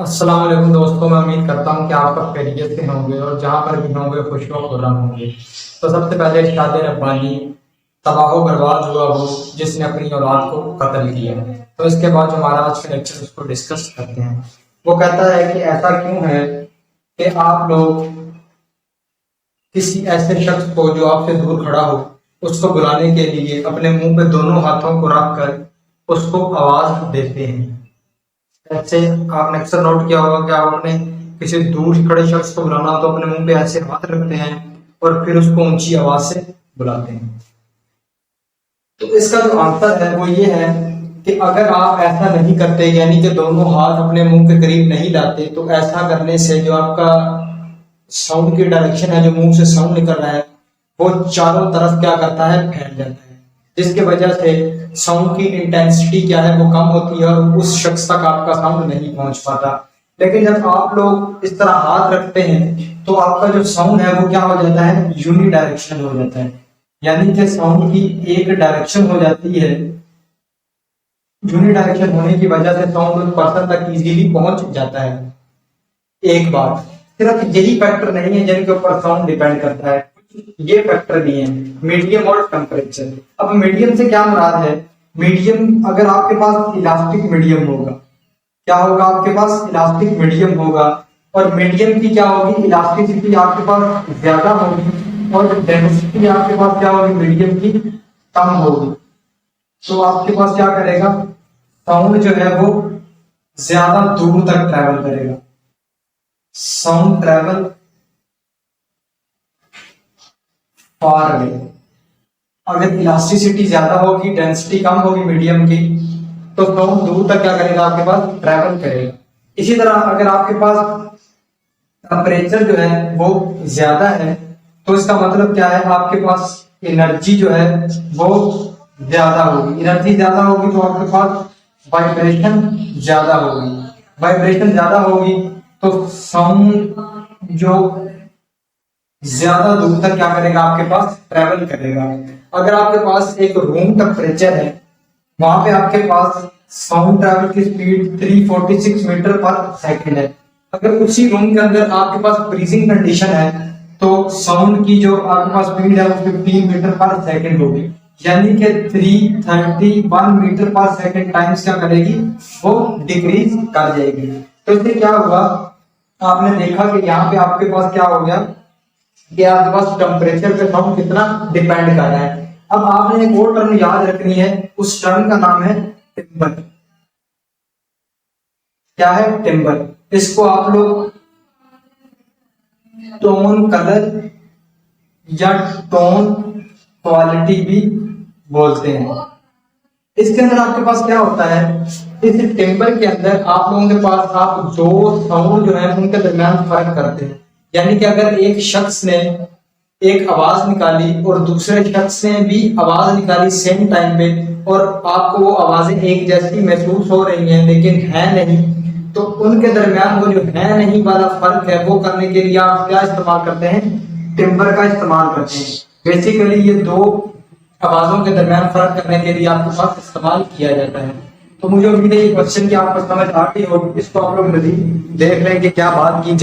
अस्सलाम वालेकुम दोस्तों, मैं उम्मीद करता हूँ कि आप सब खैरियत से होंगे और जहाँ पर भी होंगे खुश व खुर्रम होंगे। तो सबसे पहले इरशाद रब्बानी, तबाह बर्बाद हुआ वो जिसने अपनी औलाद को कत्ल किया। तो इसके बाद जो हमारा आज का लेक्चर उसको डिस्कस करते हैं। वो कहता है कि ऐसा क्यों है कि आप लोग किसी ऐसे शख्स को जो आपसे दूर खड़ा हो उसको बुलाने के लिए अपने मुंह पे दोनों हाथों को रख कर उसको आवाज देते हैं। ऐसे आपने अक्सर नोट किया होगा कि आप अपने किसी दूर खड़े शख्स को बुलाना हो तो अपने मुंह पे ऐसे हाथ रखते हैं और फिर उसको ऊंची आवाज से बुलाते हैं। तो इसका जो आंसर है वो ये है कि अगर आप ऐसा नहीं करते, यानी कि दोनों हाथ अपने मुंह के करीब नहीं लाते, तो ऐसा करने से जो आपका साउंड की डायरेक्शन है, जो मुंह से साउंड निकल रहा है, वो चारों तरफ क्या करता है, फैल जाता है, जिसकी वजह से साउंड की इंटेंसिटी क्या है वो कम होती है और उस शख्स तक आपका साउंड नहीं पहुंच पाता। लेकिन जब आप लोग इस तरह हाथ रखते हैं तो आपका जो साउंड है वो क्या हो जाता है, यूनि डायरेक्शन हो जाता है, यानी कि साउंड की एक डायरेक्शन हो जाती है। यूनि डायरेक्शन होने की वजह से साउंड उस पर्सन तक इजीली पहुंच जाता है। एक बात, सिर्फ यही फैक्टर नहीं है जिनके ऊपर साउंड डिपेंड करता है, ये फैक्टर भी है, मीडियम और टेम्परेचर। अब मीडियम से क्या मुराद है? मीडियम, अगर आपके पास इलास्टिक मीडियम होगा, क्या होगा, आपके पास इलास्टिक मीडियम होगा, और मीडियम की क्या होगी, इलास्टिसिटी आपके पास ज्यादा होगी और डेंसिटी आपके पास क्या होगी, मीडियम की कम होगी। तो आपके पास क्या करेगा, साउंड जो है वो ज्यादा दूर तक ट्रैवल करेगा। Sound travel far away. अगर इलास्टिसिटी ज्यादा होगी, डेंसिटी कम होगी मीडियम की, तो साउंड दूर तक क्या करेगा, आपके पास ट्रैवल करेगा। इसी तरह अगर आपके पास टेम्परेचर जो है वो ज्यादा है, तो इसका मतलब क्या है, आपके पास एनर्जी जो है वो ज्यादा होगी। एनर्जी ज्यादा होगी तो आपके पास वाइब्रेशन ज्यादा होगी। वाइब्रेशन ज्यादा होगी तो साउंड जो ज्यादा दूर तक क्या करेगा, आपके पास ट्रेवल करेगा। अगर आपके पास एक रूम टेम्परेचर है, वहां पे आपके पास साउंड ट्रैवल की स्पीड 346 मीटर पर सेकंड है। अगर उसी रूम के अंदर आपके पास फ्रीजिंग कंडीशन है तो साउंड की जो आपके पास स्पीड है वो 15 मीटर पर सेकंड होगी, यानी कि 331 मीटर पर सेकंड टाइम्स क्या करेगी, वो डिक्रीज कर जाएगी। तो इससे क्या हुआ, आपने देखा कि यहाँ पे आपके पास क्या हो गया कि आपके पास टेम्परेचर पे साउंड कितना डिपेंड कर रहा है। अब आपने एक और टर्म याद रखनी है, उस टर्म का नाम है टिम्बर। क्या है, टिम्बर। इसको आप लोग टोन कलर या टोन क्वालिटी भी बोलते हैं। इसके अंदर आपके पास क्या होता है, इस टिम्बर के अंदर आप लोगों के पास आप दो साउंड जो है उनके दरमियान फर्क करते हैं। यानी कि अगर एक शख्स ने एक आवाज निकाली और दूसरे शख्स ने भी आवाज निकाली सेम टाइम पे, और आपको वो आवाजें एक जैसी महसूस हो रही हैं लेकिन है नहीं, तो उनके दरमियान वो जो है नहीं वाला फर्क है वो करने के लिए आप क्या इस्तेमाल करते हैं, टिम्बर का इस्तेमाल करते हैं। बेसिकली ये दो आवाजों के दरमियान फर्क करने के लिए आपके पास इस्तेमाल किया जाता है। तो मुझे उम्मीद है ये क्वेश्चन की आपको समझ आ गई होगी। इसको आप लोग मजीद देख लें कि क्या बात की